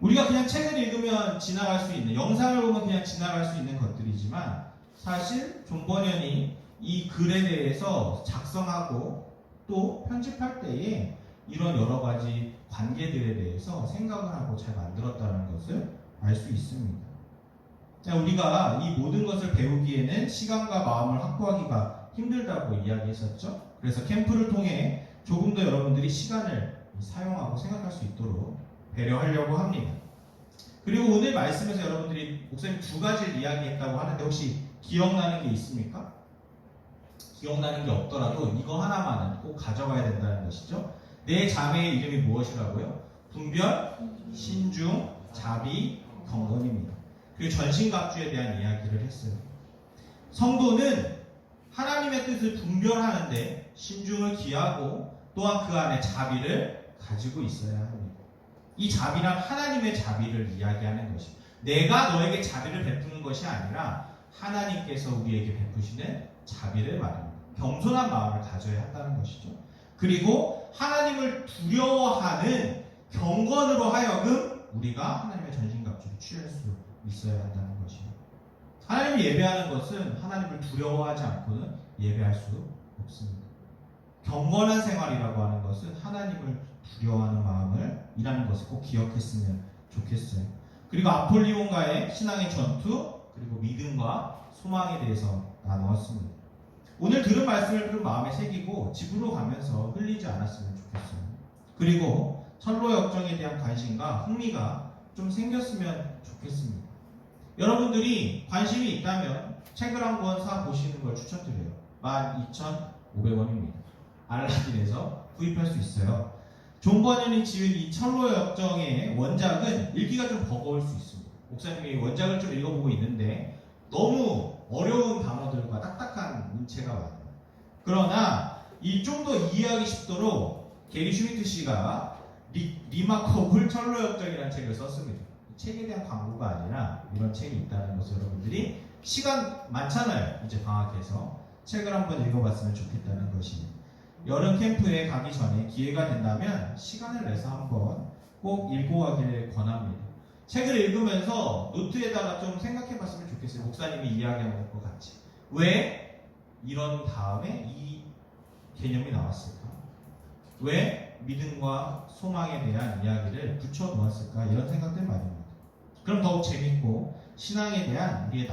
우리가 그냥 책을 읽으면 지나갈 수 있는, 영상을 보면 그냥 지나갈 수 있는 것들이지만 사실 존 버년이 이 글에 대해서 작성하고 또 편집할 때에 이런 여러 가지 관계들에 대해서 생각을 하고 잘 만들었다는 것을 알 수 있습니다. 자, 우리가 이 모든 것을 배우기에는 시간과 마음을 확보하기가 힘들다고 이야기했었죠. 그래서 캠프를 통해 조금 더 여러분들이 시간을 사용하고 생각할 수 있도록 배려하려고 합니다. 그리고 오늘 말씀에서 여러분들이 목사님 두 가지를 이야기했다고 하는데 혹시 기억나는 게 있습니까? 기억나는 게 없더라도 이거 하나만은 꼭 가져가야 된다는 것이죠. 내 자매의 이름이 무엇이라고요? 분별, 신중, 자비, 경건입니다. 그리고 전신갑주에 대한 이야기를 했어요. 성도는 하나님의 뜻을 분별하는데 신중을 기하고 또한 그 안에 자비를 가지고 있어야 합니다. 이 자비란 하나님의 자비를 이야기하는 것입니다. 내가 너에게 자비를 베푸는 것이 아니라 하나님께서 우리에게 베푸시는 자비를 말합니다. 겸손한 마음을 가져야 한다는 것이죠. 그리고 하나님을 두려워하는 경건으로 하여금 우리가 하나님의 전신갑주를 취할 수 있어야 한다는 것이에요. 하나님을 예배하는 것은 하나님을 두려워하지 않고는 예배할 수 없습니다. 경건한 생활이라고 하는 것은 하나님을 두려워하는 마음을 이라는 것을 꼭 기억했으면 좋겠어요. 그리고 아폴리온과의 신앙의 전투, 그리고 믿음과 소망에 대해서 나누었습니다. 오늘 들은 말씀을 좀 마음에 새기고 집으로 가면서 흘리지 않았으면 좋겠어요. 그리고 철로 역정에 대한 관심과 흥미가 좀 생겼으면 좋겠습니다. 여러분들이 관심이 있다면 책을 한권 사보시는 걸 추천드려요. 12,500원입니다. 알라딘에서 구입할 수 있어요. 존 버년이 지은 이 철로 역정의 원작은 읽기가 좀 버거울 수 있습니다. 목사님이 원작을 좀 읽어보고 있는데 너무 어려운 단어들과 딱딱한 문체가 많아요. 그러나 이 좀 더 이해하기 쉽도록 게리 슈미트 씨가 리마커블 철로 역정이라는 책을 썼습니다. 책에 대한 광고가 아니라 이런 책이 있다는 것을 여러분들이 시간 많잖아요. 이제 방학해서 책을 한번 읽어봤으면 좋겠다는 것입니다. 여름 캠프에 가기 전에 기회가 된다면 시간을 내서 한번 꼭 읽고 가기를 권합니다. 책을 읽으면서 노트에다가 좀 생각해봤으면 좋겠어요. 목사님이 이야기한 것 같이. 왜 이런 다음에 이 개념이 나왔을까? 왜 믿음과 소망에 대한 이야기를 붙여놓았을까? 이런 생각들 많이 합니다. 그럼 더욱 재밌고 신앙에 대한 우리의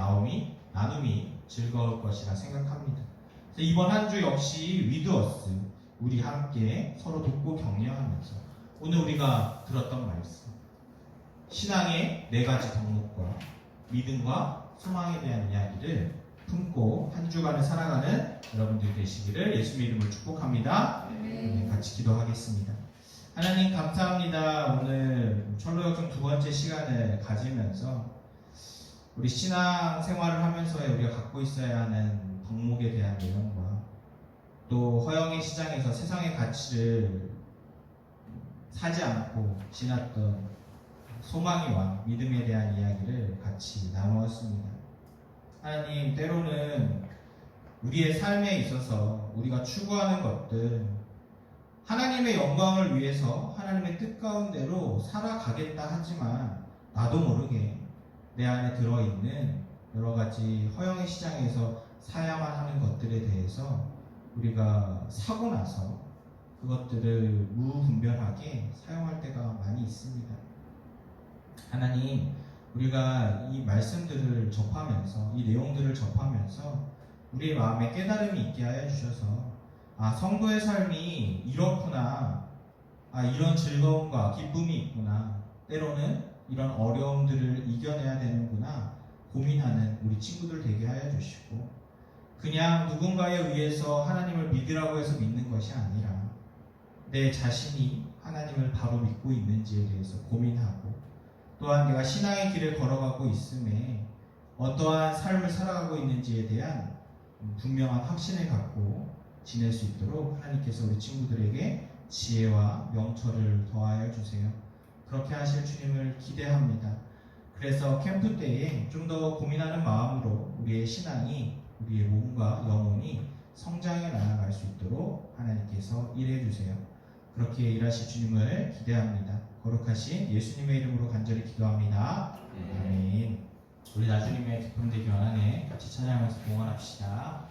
나눔이 즐거울 것이라 생각합니다. 이번 한 주 역시 위드어스 우리 함께 서로 돕고 격려하면서 오늘 우리가 들었던 말씀 신앙의 4가지 덕목과 믿음과 소망에 대한 이야기를 품고 한 주간을 살아가는 여러분들 되시기를 예수 이름으로 축복합니다. 네, 같이 기도하겠습니다. 하나님 감사합니다. 오늘 철로역정 두 번째 시간을 가지면서 우리 신앙 생활을 하면서의 우리가 갖고 있어야 하는 덕목에 대한 내용과 또 허영의 시장에서 세상의 가치를 사지 않고 지났던 소망이와 믿음에 대한 이야기를 같이 나누었습니다. 하나님, 때로는 우리의 삶에 있어서 우리가 추구하는 것들, 하나님의 영광을 위해서 하나님의 뜻 가운데로 살아가겠다 하지만 나도 모르게 내 안에 들어있는 여러 가지 허영의 시장에서 사야만 하는 것들에 대해서 우리가 사고 나서 그것들을 무분별하게 사용할 때가 많이 있습니다. 하나님, 우리가 이 말씀들을 접하면서 이 내용들을 접하면서 우리의 마음에 깨달음이 있게 하여 주셔서 성도의 삶이 이렇구나, 이런 즐거움과 기쁨이 있구나, 때로는 이런 어려움들을 이겨내야 되는구나 고민하는 우리 친구들 되게 하여 주시고, 그냥 누군가에 의해서 하나님을 믿으라고 해서 믿는 것이 아니라 내 자신이 하나님을 바로 믿고 있는지에 대해서 고민하고, 또한 내가 신앙의 길을 걸어가고 있음에 어떠한 삶을 살아가고 있는지에 대한 분명한 확신을 갖고 지낼 수 있도록 하나님께서 우리 친구들에게 지혜와 명철을 더하여 주세요. 그렇게 하실 주님을 기대합니다. 그래서 캠프 때에 좀 더 고민하는 마음으로 우리의 신앙이, 우리의 몸과 영혼이 성장해 나아갈 수 있도록 하나님께서 일해 주세요. 그렇게 일하실 주님을 기대합니다. 거룩하신 예수님의 이름으로 간절히 기도합니다. 아멘. 우리 나주님의 기쁨되기 원하네 같이 찬양하면서 봉헌합시다.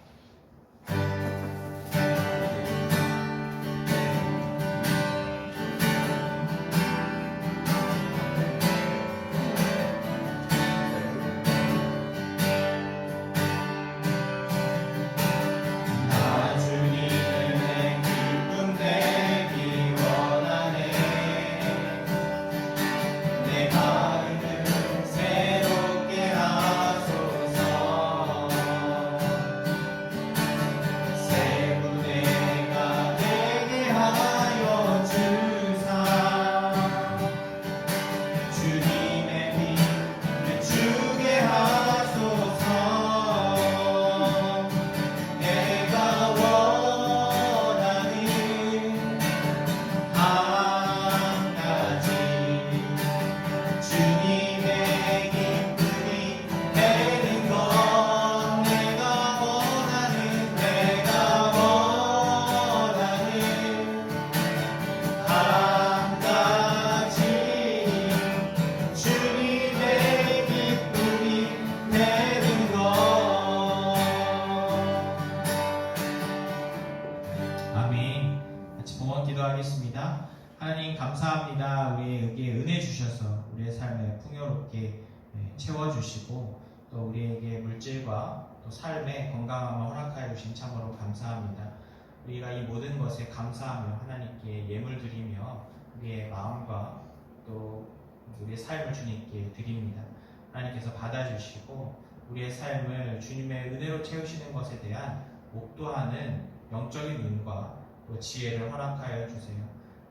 기도하겠습니다. 하나님 감사합니다. 우리에게 은혜 주셔서 우리의 삶을 풍요롭게 채워주시고 또 우리에게 물질과 또 삶의 건강함을 허락하여 주신 참으로 감사합니다. 우리가 이 모든 것에 감사하며 하나님께 예물 드리며 우리의 마음과 또 우리의 삶을 주님께 드립니다. 하나님께서 받아주시고 우리의 삶을 주님의 은혜로 채우시는 것에 대한 목도하는 영적인 눈과 또 지혜를 허락하여 주세요.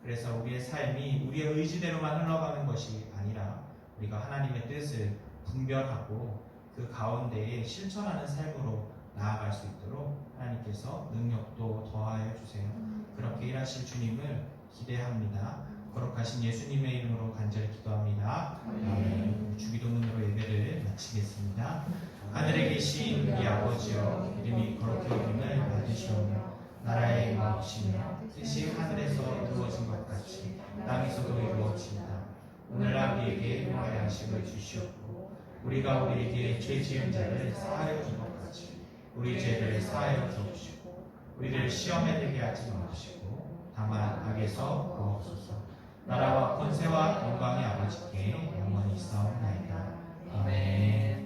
그래서 우리의 삶이 우리의 의지대로만 흘러가는 것이 아니라 우리가 하나님의 뜻을 분별하고 그 가운데에 실천하는 삶으로 나아갈 수 있도록 하나님께서 능력도 더하여 주세요. 그렇게 일하실 주님을 기대합니다. 거룩하신 예수님의 이름으로 간절히 기도합니다. 아멘. 주기도문으로 예배를 마치겠습니다. 하늘에 계신 우리 아버지여, 이름이 거룩히 여김을 받으시오며 나라의 마옵시며 뜻이 하늘에서 이루어진 것 같이 땅에서도 이루어진다. 오늘날 우리에게 일용할 양식을 주시옵고 우리가 우리에게 죄 지은 자를 사하여 준 것 같이 우리 죄를 사하여 주옵시고 우리를 시험에 들게 하지 마옵시고 다만 악에서 구하옵소서. 나라와 권세와 영광이 아버지께 영원히 있사옵나이다. 아멘.